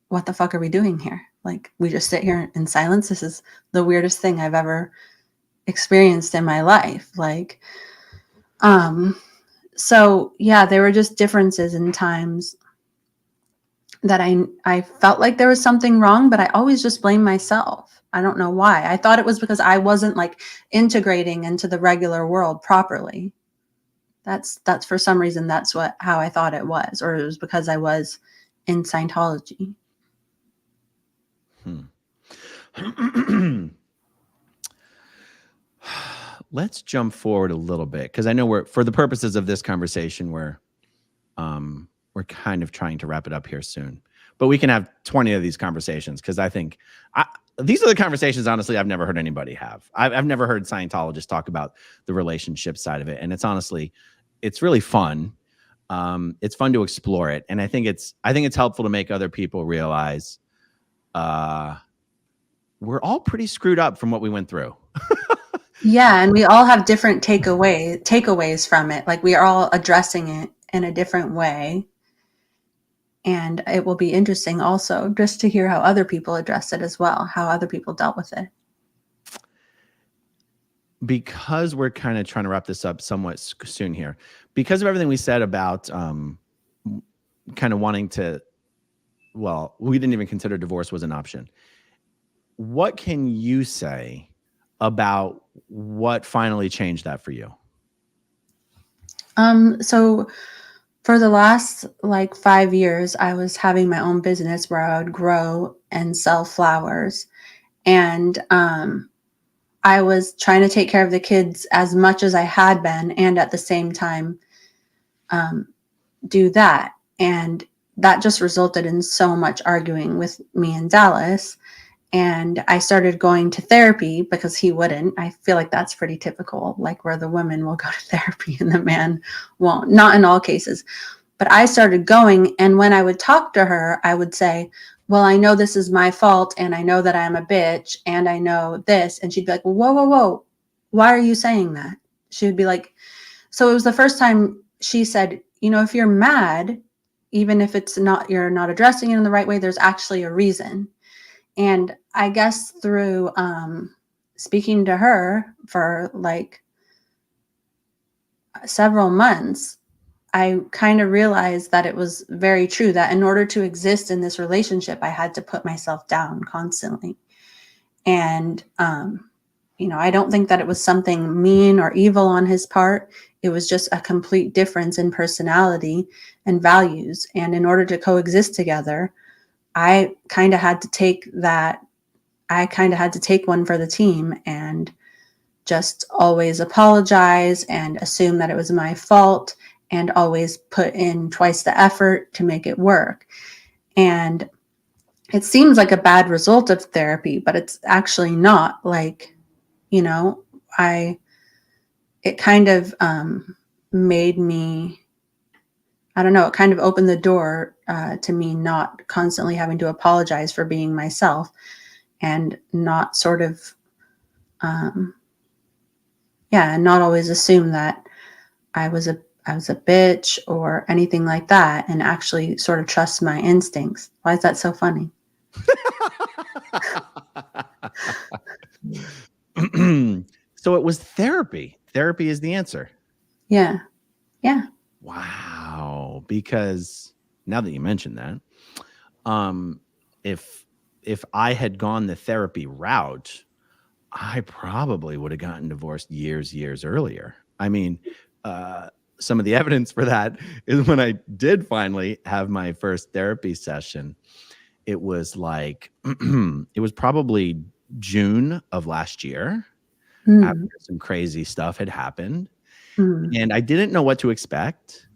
what the fuck are we doing here? Like we just sit here in silence. This is the weirdest thing I've ever experienced in my life. Like so yeah, there were just differences in times that I felt like there was something wrong, but I always just blame myself. I don't know why. I thought it was because I wasn't like integrating into the regular world properly. That's for some reason that's how I thought it was, or it was because I was in Scientology. Let's jump forward a little bit, because I know we're, for the purposes of this conversation, we're kind of trying to wrap it up here soon. But we can have 20 of these conversations, because I think these are the conversations, honestly, I've never heard anybody have. I've never heard Scientologists talk about the relationship side of it. And it's really fun. It's fun to explore it. And I think it's helpful to make other people realize we're all pretty screwed up from what we went through. Yeah, and we all have different takeaways from it. Like we are all addressing it in a different way. And it will be interesting also just to hear how other people address it as well, how other people dealt with it. Because we're kind of trying to wrap this up somewhat soon here, because of everything we said about kind of wanting to, well, we didn't even consider divorce was an option. What can you say about what finally changed that for you? So for the last like 5 years, I was having my own business where I would grow and sell flowers. And I was trying to take care of the kids as much as I had been, and at the same time, do that. And that just resulted in so much arguing with me and Dallas. And I started going to therapy because he wouldn't. I feel like that's pretty typical, like where the women will go to therapy and the man won't. Not in all cases. But I started going. And when I would talk to her, I would say, well, I know this is my fault. And I know that I'm a bitch. And I know this. And she'd be like, whoa, whoa, whoa. Why are you saying that? She would be like, so it was the first time she said, you know, if you're mad, even if it's not, you're not addressing it in the right way, there's actually a reason. And I guess through speaking to her for like several months, I kind of realized that it was very true that in order to exist in this relationship, I had to put myself down constantly. And, you know, I don't think that it was something mean or evil on his part. It was just a complete difference in personality and values. And in order to coexist together, I kind of had to take that. I kind of had to take one for the team and just always apologize and assume that it was my fault and always put in twice the effort to make it work. And it seems like a bad result of therapy, but it's actually not. Like, you know, it kind of made me, I don't know, it kind of opened the door to me not constantly having to apologize for being myself and not sort of, and not always assume that I was a bitch or anything like that, and actually sort of trust my instincts. Why is that so funny? So it was therapy. Therapy is the answer. Yeah. Yeah. Wow. Because now that you mentioned that, if I had gone the therapy route, I probably would have gotten divorced years earlier. I mean, some of the evidence for that is when I did finally have my first therapy session, it was like, it was probably June of last year after some crazy stuff had happened. And I didn't know what to expect.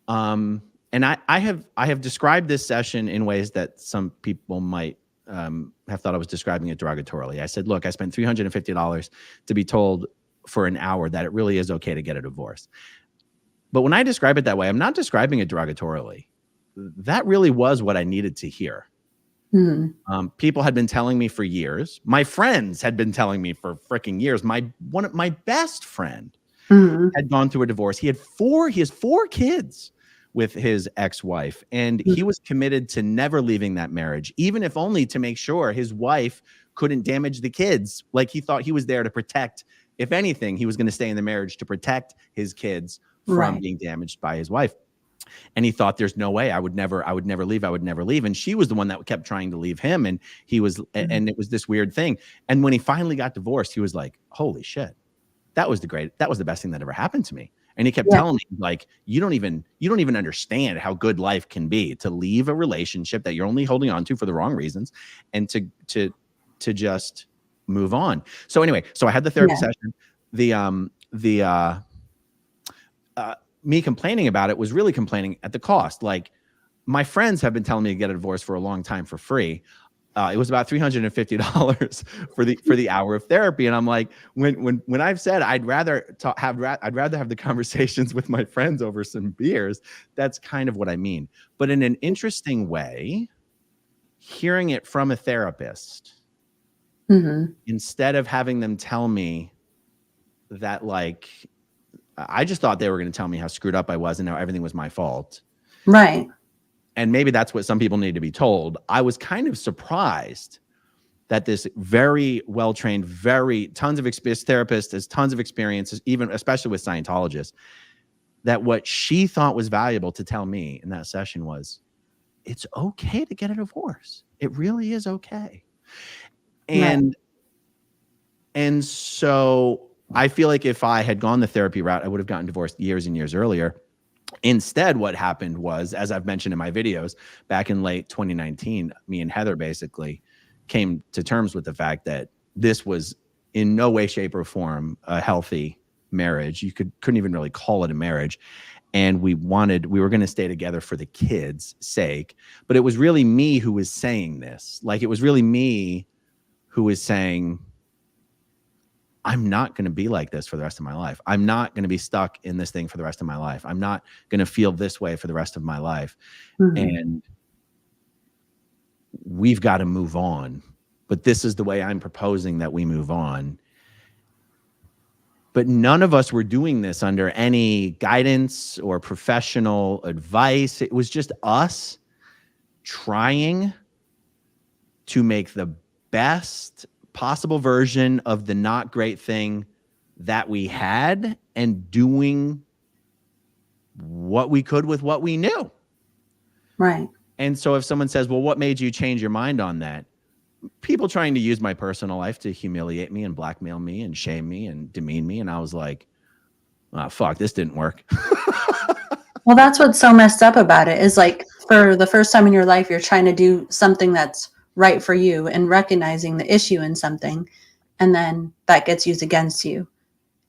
And I have described this session in ways that some people might have thought I was describing it derogatorily. I said, look, I spent $350 to be told for an hour that it really is okay to get a divorce. But when I describe it that way, I'm not describing it derogatorily. That really was what I needed to hear. People had been telling me for years. My friends had been telling me for freaking years. My best friend had gone through a divorce. He has 4 kids with his ex-wife, and he was committed to never leaving that marriage, even if only to make sure his wife couldn't damage the kids. Like, he thought he was there to protect. If anything, he was going to stay in the marriage to protect his kids from being damaged by his wife. And he thought, there's no way I would never leave. And she was the one that kept trying to leave him. And he was, and it was this weird thing. And when he finally got divorced, he was like, holy shit, that was the best thing that ever happened to me. And he kept telling me, like, you don't even understand how good life can be, to leave a relationship that you're only holding on to for the wrong reasons, and to just move on. So anyway, so I had the therapy session. Me complaining about it was really complaining at the cost. Like, my friends have been telling me to get a divorce for a long time for free. It was about $350 for the hour of therapy, and I'm like, when I've said I'd rather have the conversations with my friends over some beers, that's kind of what I mean. But in an interesting way, hearing it from a therapist, instead of having them tell me that, like, I just thought they were going to tell me how screwed up I was and how everything was my fault. Right. And maybe that's what some people need to be told. I was kind of surprised that this very well-trained, tons of therapist has tons of experiences, even especially with Scientologists, that what she thought was valuable to tell me in that session was, it's okay to get a divorce. It really is okay. Right. And so I feel like if I had gone the therapy route, I would have gotten divorced years and years earlier. Instead, what happened was, as I've mentioned in my videos, back in late 2019, me and Heather basically came to terms with the fact that this was in no way, shape, or form a healthy marriage. You couldn't even really call it a marriage. And we were going to stay together for the kids' sake. But it was really me who was saying this. Like, it was really me who was saying, I'm not going to be like this for the rest of my life. I'm not going to be stuck in this thing for the rest of my life. I'm not going to feel this way for the rest of my life. And we've got to move on. But this is the way I'm proposing that we move on. But none of us were doing this under any guidance or professional advice. It was just us trying to make the best possible version of the not great thing that we had and doing what we could with what we knew. Right. And so if someone says, well, what made you change your mind on that? People trying to use my personal life to humiliate me and blackmail me and shame me and demean me. And I was like, oh, fuck, this didn't work. Well, that's what's so messed up about it is, like, for the first time in your life, you're trying to do something that's right for you and recognizing the issue in something. And then that gets used against you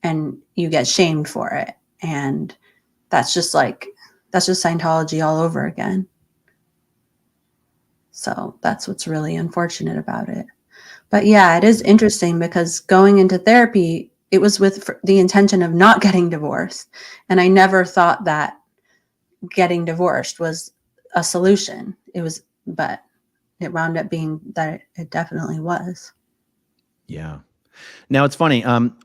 and you get shamed for it. And that's just Scientology all over again. So that's what's really unfortunate about it. But yeah, it is interesting because going into therapy, it was with the intention of not getting divorced. And I never thought that getting divorced was a solution. But it wound up being that it definitely was. Yeah. Now it's funny. I'm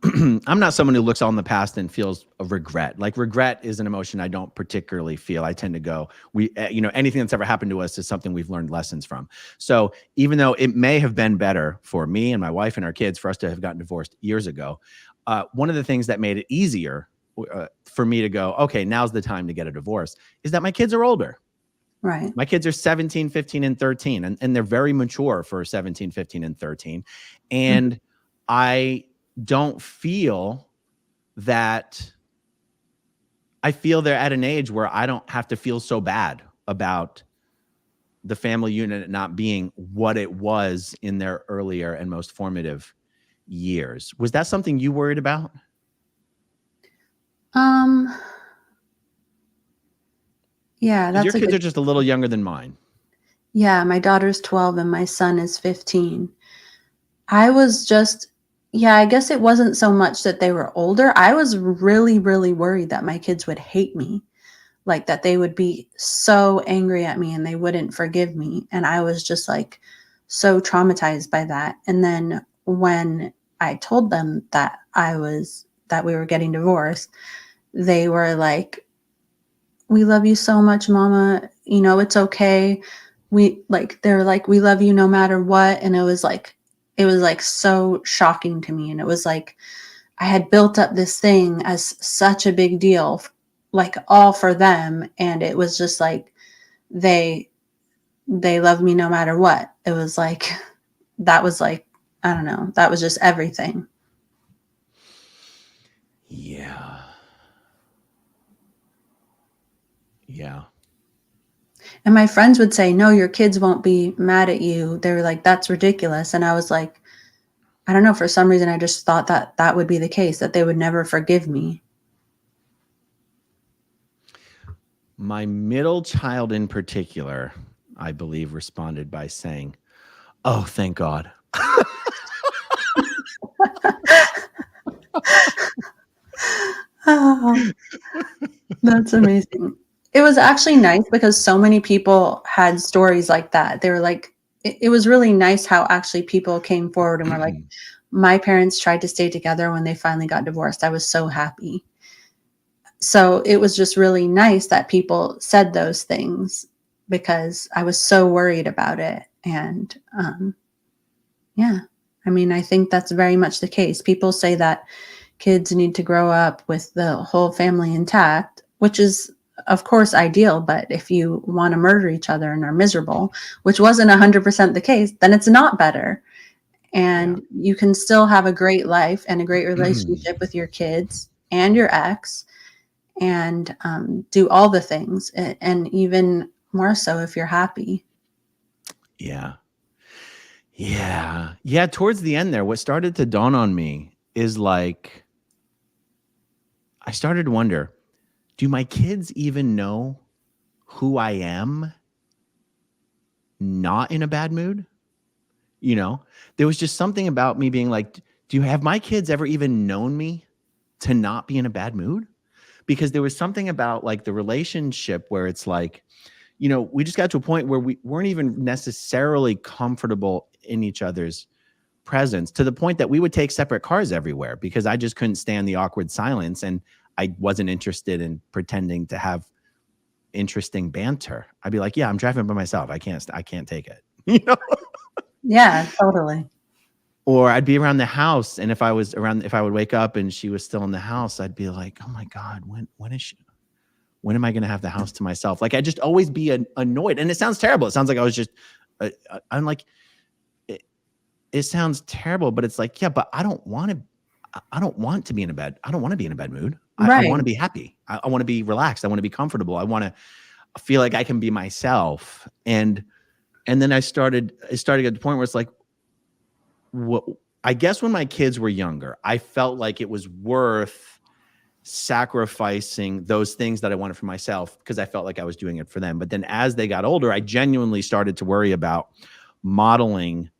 not someone who looks on the past and feels a regret. Like, regret is an emotion I don't particularly feel. I tend to go, anything that's ever happened to us is something we've learned lessons from. So even though it may have been better for me and my wife and our kids for us to have gotten divorced years ago, one of the things that made it easier for me to go, okay, now's the time to get a divorce, is that my kids are older. Right. My kids are 17, 15, and 13, and they're very mature for 17, 15, and 13. And I don't feel that I feel they're at an age where I don't have to feel so bad about the family unit not being what it was in their earlier and most formative years. Was that something you worried about? Yeah, that's your kids are just a little younger than mine. Yeah, my daughter's 12 and my son is 15. I was just, I guess it wasn't so much that they were older. I was really, really worried that my kids would hate me, like that they would be so angry at me and they wouldn't forgive me. And I was just like so traumatized by that. And then when I told them that we were getting divorced, they were like, we love you so much, Mama. It's okay. They're like, we love you no matter what. And it was like so shocking to me. And it was like, I had built up this thing as such a big deal, like all for them. And it was just like, they love me no matter what. It was like, that was like, I don't know. That was just everything. Yeah. Yeah. And my friends would say, no, your kids won't be mad at you. They were like, that's ridiculous. And I was like, I don't know. For some reason, I just thought that would be the case, that they would never forgive me. My middle child in particular, I believe, responded by saying, oh, thank God. Oh, that's amazing. It was actually nice because so many people had stories like that. They were like, it was really nice how actually people came forward and were like, my parents tried to stay together when they finally got divorced. I was so happy. So it was just really nice that people said those things because I was so worried about it. And I mean, I think that's very much the case. People say that kids need to grow up with the whole family intact. which is of course ideal, but if you want to murder each other and are miserable, which wasn't 100% the case, then it's not better. And you can still have a great life and a great relationship with your kids and your ex, and do all the things, and even more so if you're happy. Yeah. Towards the end there, what started to dawn on me is like, I started to wonder, do my kids even know who I am not in a bad mood? You know, there was just something about me being like, have my kids ever even known me to not be in a bad mood? Because there was something about like the relationship where it's like, we just got to a point where we weren't even necessarily comfortable in each other's presence, to the point that we would take separate cars everywhere because I just couldn't stand the awkward silence, and I wasn't interested in pretending to have interesting banter. I'd be like, yeah, I'm driving by myself. I can't take it. Yeah, totally. Or I'd be around the house, and if I would wake up and she was still in the house, I'd be like, oh my God, when is she? When am I going to have the house to myself? Like, I'd just always be annoyed. And it sounds terrible. It sounds like I was just, I'm like, it sounds terrible, but it's like, yeah, but I don't want to be in a bad mood. I want to be happy. I want to be relaxed. I want to be comfortable. I want to feel like I can be myself. And then it started at the point where it's like, I guess when my kids were younger, I felt like it was worth sacrificing those things that I wanted for myself because I felt like I was doing it for them. But then as they got older, I genuinely started to worry about modeling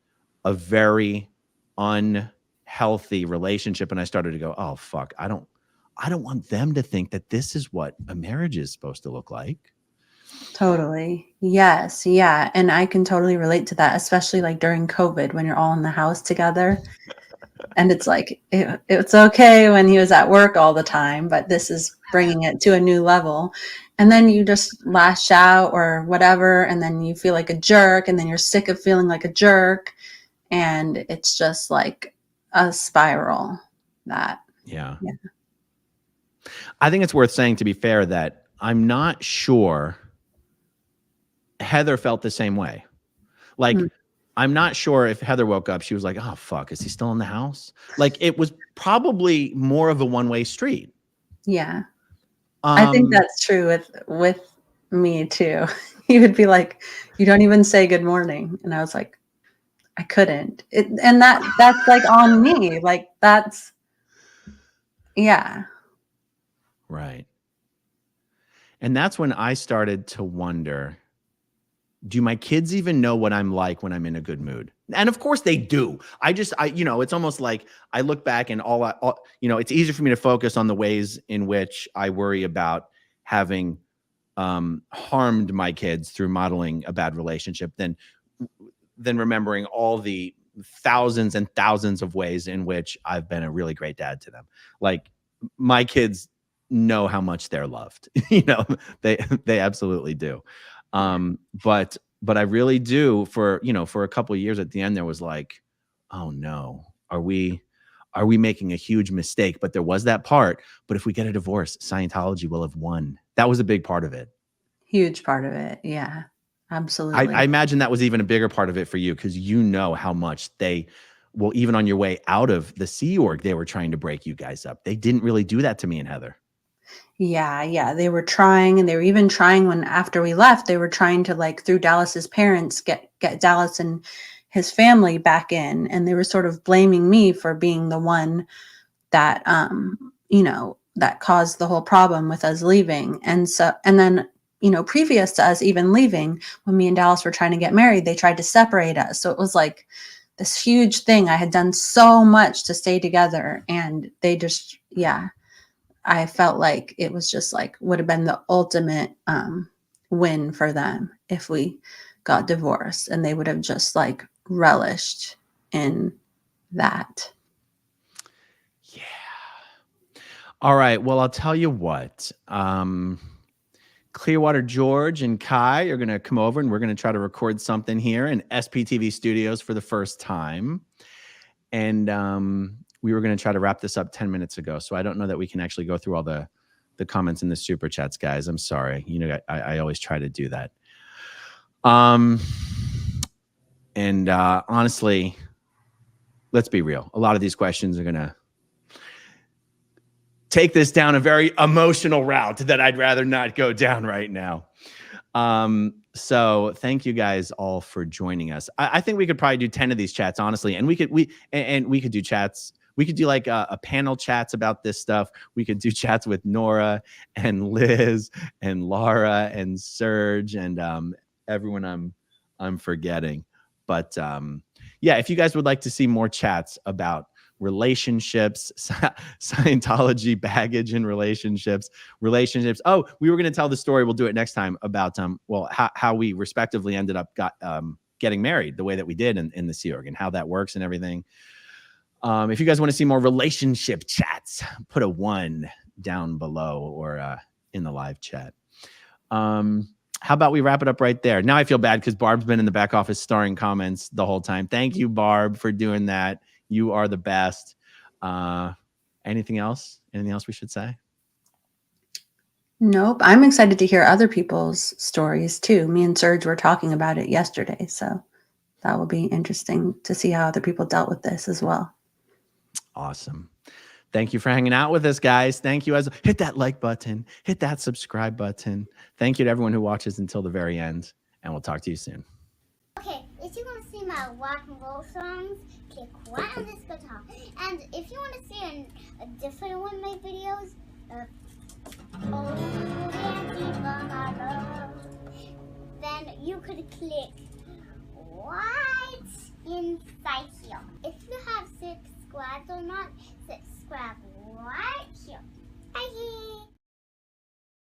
a very unhealthy relationship. And I started to go, oh, fuck, I don't want them to think that this is what a marriage is supposed to look like. Totally. Yes. Yeah. And I can totally relate to that, especially like during COVID when you're all in the house together. And it's like, it's okay when he was at work all the time, but this is bringing it to a new level. And then you just lash out or whatever. And then you feel like a jerk. And then you're sick of feeling like a jerk. And it's just like a spiral that. Yeah. I think it's worth saying, to be fair, that I'm not sure Heather felt the same way. Like, I'm not sure if Heather woke up, she was like, oh, fuck, is he still in the house? Like, it was probably more of a one-way street. Yeah. I think that's true with me too. He would be like, you don't even say good morning. And I was like, I couldn't. And that's like on me. Like, that's, yeah. Right. And that's when I started to wonder, do my kids even know what I'm like when I'm in a good mood? And of course they do. It's almost like I look back and it's easier for me to focus on the ways in which I worry about having harmed my kids through modeling a bad relationship than remembering all the thousands and thousands of ways in which I've been a really great dad to them. Like, my kids know how much they're loved. They absolutely do. But I really do. For a couple of years at the end, there was like, oh no, are we making a huge mistake? But there was that part. But if we get a divorce, Scientology will have won. That was a big part of it. Huge part of it. Yeah, absolutely. I imagine that was even a bigger part of it for you, because how much they, well, even on your way out of the Sea Org, they were trying to break you guys up. They didn't really do that to me and Heather. Yeah. They were trying, and they were even trying when after we left, they were trying to, like, through Dallas's parents, get Dallas and his family back in. And they were sort of blaming me for being the one that, that caused the whole problem with us leaving. And then, previous to us even leaving, when me and Dallas were trying to get married, they tried to separate us. So it was like this huge thing. I had done so much to stay together, and they just, I felt like it was just like, would have been the ultimate win for them if we got divorced, and they would have just like relished in that. Yeah. All right. Well, I'll tell you what. Clearwater George and Kai are going to come over, and we're going to try to record something here in SPTV Studios for the first time. And we were going to try to wrap this up 10 minutes ago. So I don't know that we can actually go through all the the comments in the super chats, guys. I'm sorry. You know, I always try to do that. And honestly, let's be real. A lot of these questions are gonna take this down a very emotional route that I'd rather not go down right now. So thank you guys all for joining us. I think we could probably do 10 of these chats, honestly. And we could do chats. We could do like a panel chats about this stuff. We could do chats with Nora and Liz and Laura and Serge and everyone I'm forgetting. But yeah, if you guys would like to see more chats about relationships, Scientology baggage in relationships. Oh, we were going to tell the story. We'll do it next time about well, how we respectively ended up getting married the way that we did in the Sea Org and how that works and everything. If you guys want to see more relationship chats, put a 1 down below or in the live chat. How about we wrap it up right there? Now I feel bad because Barb's been in the back office starring comments the whole time. Thank you, Barb, for doing that. You are the best. Anything else? Anything else we should say? Nope. I'm excited to hear other people's stories too. Me and Serge were talking about it yesterday, so that will be interesting to see how other people dealt with this as well. Awesome. Thank you for hanging out with us, guys. Thank you. Hit that like button, hit that subscribe button. Thank you to everyone who watches until the very end, and we'll talk to you soon. Okay, if you want to see my rock and roll songs, click right on this guitar. And if you want to see a different one of my videos, then you could click right inside here. If you have subscribed or not, subscribe right here. Bye.